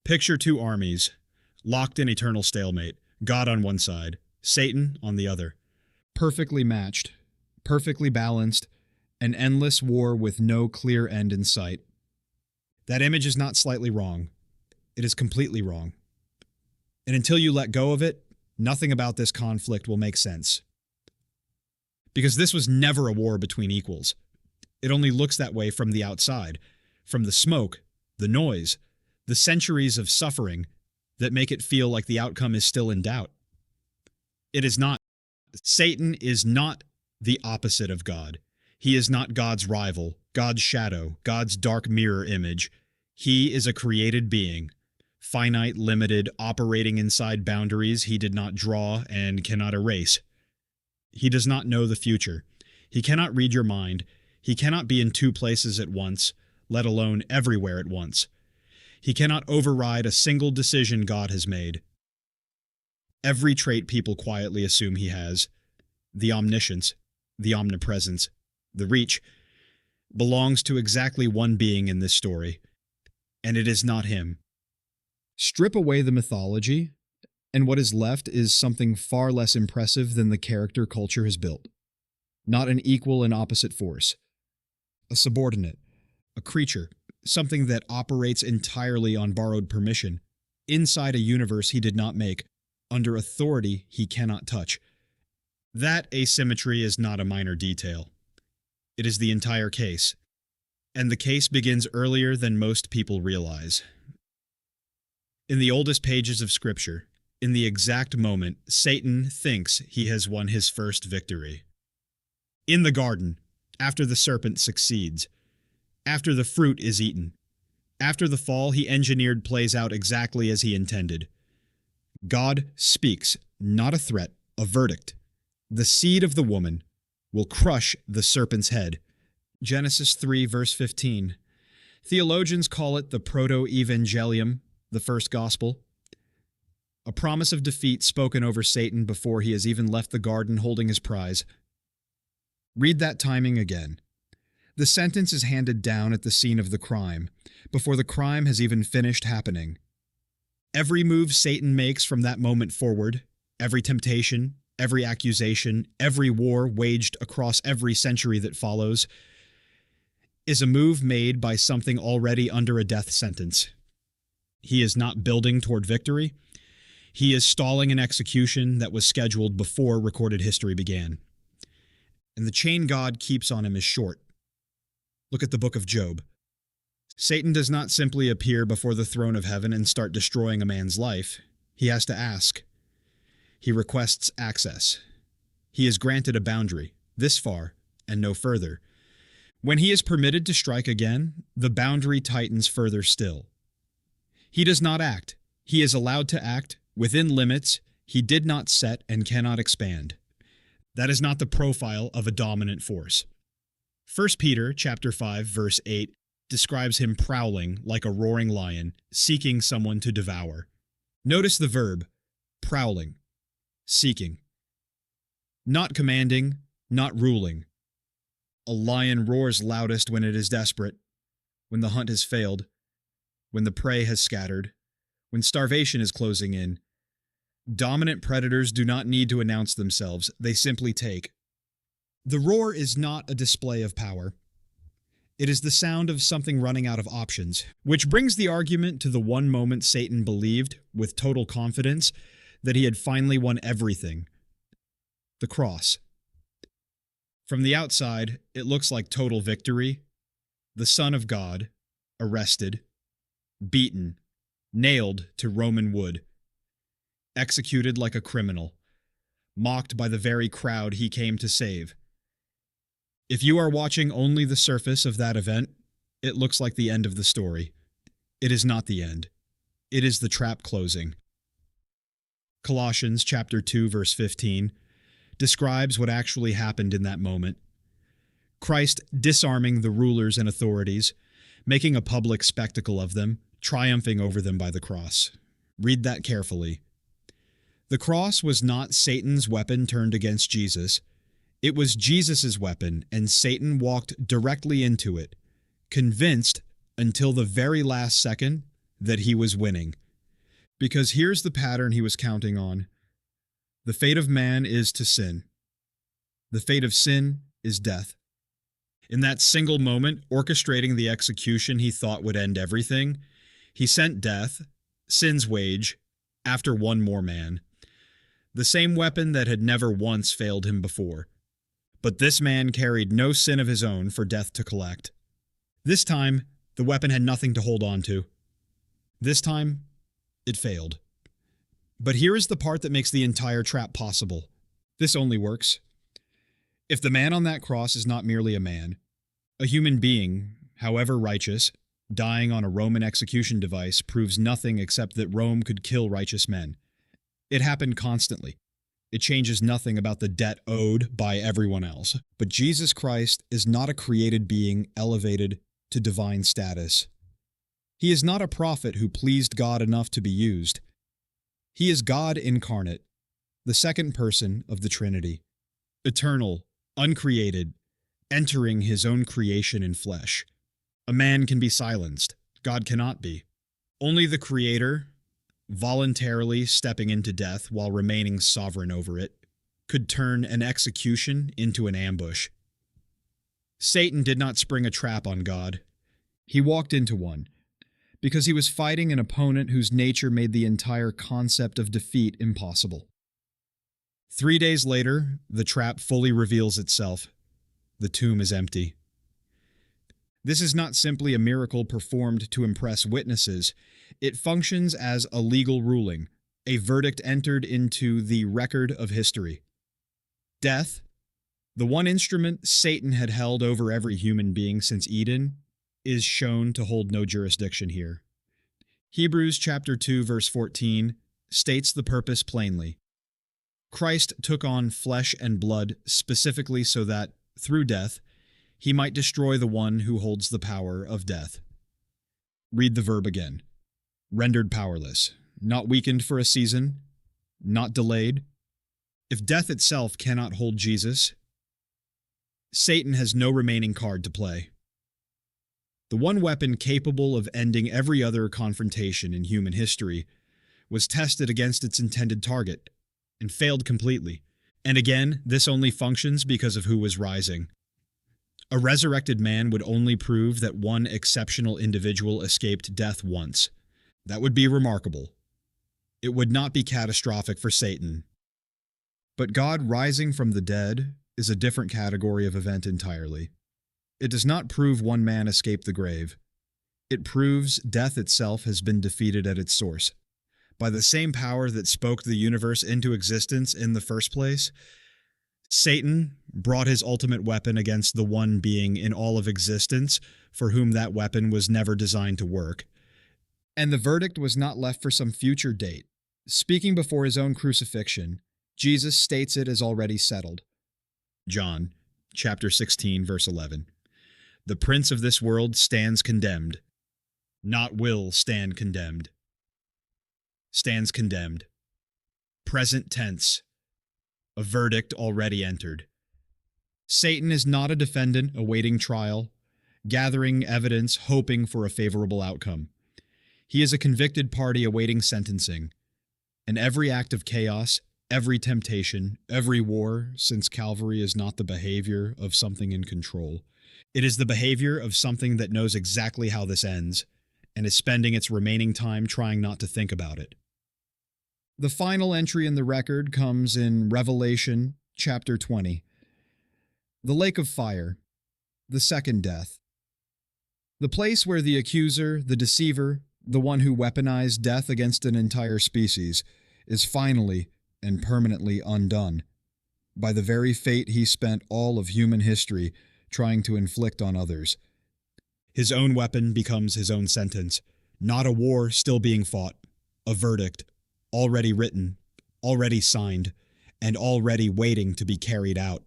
Picture two armies, locked in eternal stalemate, God on one side, Satan on the other. Perfectly matched, perfectly balanced, an endless war with no clear end in sight. That image is not slightly wrong. It is completely wrong. And until you let go of it, nothing about this conflict will make sense. Because this was never a war between equals. It only looks that way from the outside, from the smoke, the noise, the centuries of suffering that make it feel like the outcome is still in doubt. It is not. Satan is not the opposite of God. He is not God's rival, God's shadow, God's dark mirror image. He is a created being, finite, limited, operating inside boundaries he did not draw and cannot erase. He does not know the future. He cannot read your mind. He cannot be in two places at once, let alone everywhere at once. He cannot override a single decision God has made. Every trait people quietly assume he has, the omniscience, the omnipresence, the reach, belongs to exactly one being in this story, and it is not him. Strip away the mythology, and what is left is something far less impressive than the character culture has built. Not an equal and opposite force. A subordinate, a creature, something that operates entirely on borrowed permission, inside a universe he did not make, under authority he cannot touch. That asymmetry is not a minor detail. It is the entire case. And the case begins earlier than most people realize. In the oldest pages of Scripture, in the exact moment Satan thinks he has won his first victory. In the garden, after the serpent succeeds, after the fruit is eaten, after the fall he engineered plays out exactly as he intended. God speaks, not a threat, a verdict. The seed of the woman will crush the serpent's head. Genesis 3, verse 15. Theologians call it the proto-evangelium, the first gospel. A promise of defeat spoken over Satan before he has even left the garden holding his prize. Read that timing again. The sentence is handed down at the scene of the crime, before the crime has even finished happening. Every move Satan makes from that moment forward, every temptation, every accusation, every war waged across every century that follows, is a move made by something already under a death sentence. He is not building toward victory. He is stalling an execution that was scheduled before recorded history began. And the chain God keeps on him is short. Look at the book of Job. Satan does not simply appear before the throne of heaven and start destroying a man's life. He has to ask. He requests access. He is granted a boundary, this far and no further. When he is permitted to strike again, the boundary tightens further still. He does not act. He is allowed to act within limits he did not set and cannot expand. That is not the profile of a dominant force. 1 Peter chapter 5, verse 8 describes him prowling like a roaring lion, seeking someone to devour. Notice the verb, prowling, seeking. Not commanding, not ruling. A lion roars loudest when it is desperate, when the hunt has failed, when the prey has scattered, when starvation is closing in. Dominant predators do not need to announce themselves, they simply take. The roar is not a display of power. It is the sound of something running out of options, which brings the argument to the one moment Satan believed, with total confidence, that he had finally won everything. The cross. From the outside, it looks like total victory. The Son of God, arrested, beaten, nailed to Roman wood, executed like a criminal, mocked by the very crowd he came to save. If you are watching only the surface of that event, it looks like the end of the story. It is not the end. It is the trap closing. Colossians chapter 2, verse 15 describes what actually happened in that moment. Christ disarming the rulers and authorities, making a public spectacle of them, triumphing over them by the cross. Read that carefully. The cross was not Satan's weapon turned against Jesus. It was Jesus' weapon, and Satan walked directly into it, convinced until the very last second that he was winning. Because here's the pattern he was counting on. The fate of man is to sin. The fate of sin is death. In that single moment, orchestrating the execution he thought would end everything, he sent death, sin's wage, after one more man. The same weapon that had never once failed him before. But this man carried no sin of his own for death to collect. This time, the weapon had nothing to hold on to. This time, it failed. But here is the part that makes the entire trap possible. This only works if the man on that cross is not merely a man, a human being, however righteous. Dying on a Roman execution device proves nothing except that Rome could kill righteous men. It happened constantly. It changes nothing about the debt owed by everyone else. But Jesus Christ is not a created being elevated to divine status. He is not a prophet who pleased God enough to be used. He is God incarnate, the second person of the Trinity, eternal, uncreated, entering his own creation in flesh. A man can be silenced. God cannot be. Only the Creator, voluntarily stepping into death while remaining sovereign over it, could turn an execution into an ambush. Satan did not spring a trap on God. He walked into one, because he was fighting an opponent whose nature made the entire concept of defeat impossible. 3 days later, the trap fully reveals itself. The tomb is empty. This is not simply a miracle performed to impress witnesses. It functions as a legal ruling, a verdict entered into the record of history. Death, the one instrument Satan had held over every human being since Eden, is shown to hold no jurisdiction here. Hebrews chapter 2 verse 14 states the purpose plainly. Christ took on flesh and blood specifically so that, through death, he might destroy the one who holds the power of death. Read the verb again. Rendered powerless, not weakened for a season, not delayed. If death itself cannot hold Jesus, Satan has no remaining card to play. The one weapon capable of ending every other confrontation in human history was tested against its intended target and failed completely. And again, this only functions because of who was rising. A resurrected man would only prove that one exceptional individual escaped death once. That would be remarkable. It would not be catastrophic for Satan. But God rising from the dead is a different category of event entirely. It does not prove one man escaped the grave. It proves death itself has been defeated at its source. By the same power that spoke the universe into existence in the first place, Satan brought his ultimate weapon against the one being in all of existence for whom that weapon was never designed to work. And the verdict was not left for some future date. Speaking before his own crucifixion, Jesus states it as already settled. John, chapter 16, verse 11. The prince of this world stands condemned, not will stand condemned. Stands condemned. Present tense. A verdict already entered. Satan is not a defendant awaiting trial, gathering evidence, hoping for a favorable outcome. He is a convicted party awaiting sentencing. And every act of chaos, every temptation, every war, since Calvary is not the behavior of something in control. It is the behavior of something that knows exactly how this ends, and is spending its remaining time trying not to think about it. The final entry in the record comes in Revelation chapter 20. The lake of fire, the second death. The place where the accuser, the deceiver, the one who weaponized death against an entire species, is finally and permanently undone by the very fate he spent all of human history trying to inflict on others. His own weapon becomes his own sentence, not a war still being fought, a verdict, already written, already signed, and already waiting to be carried out.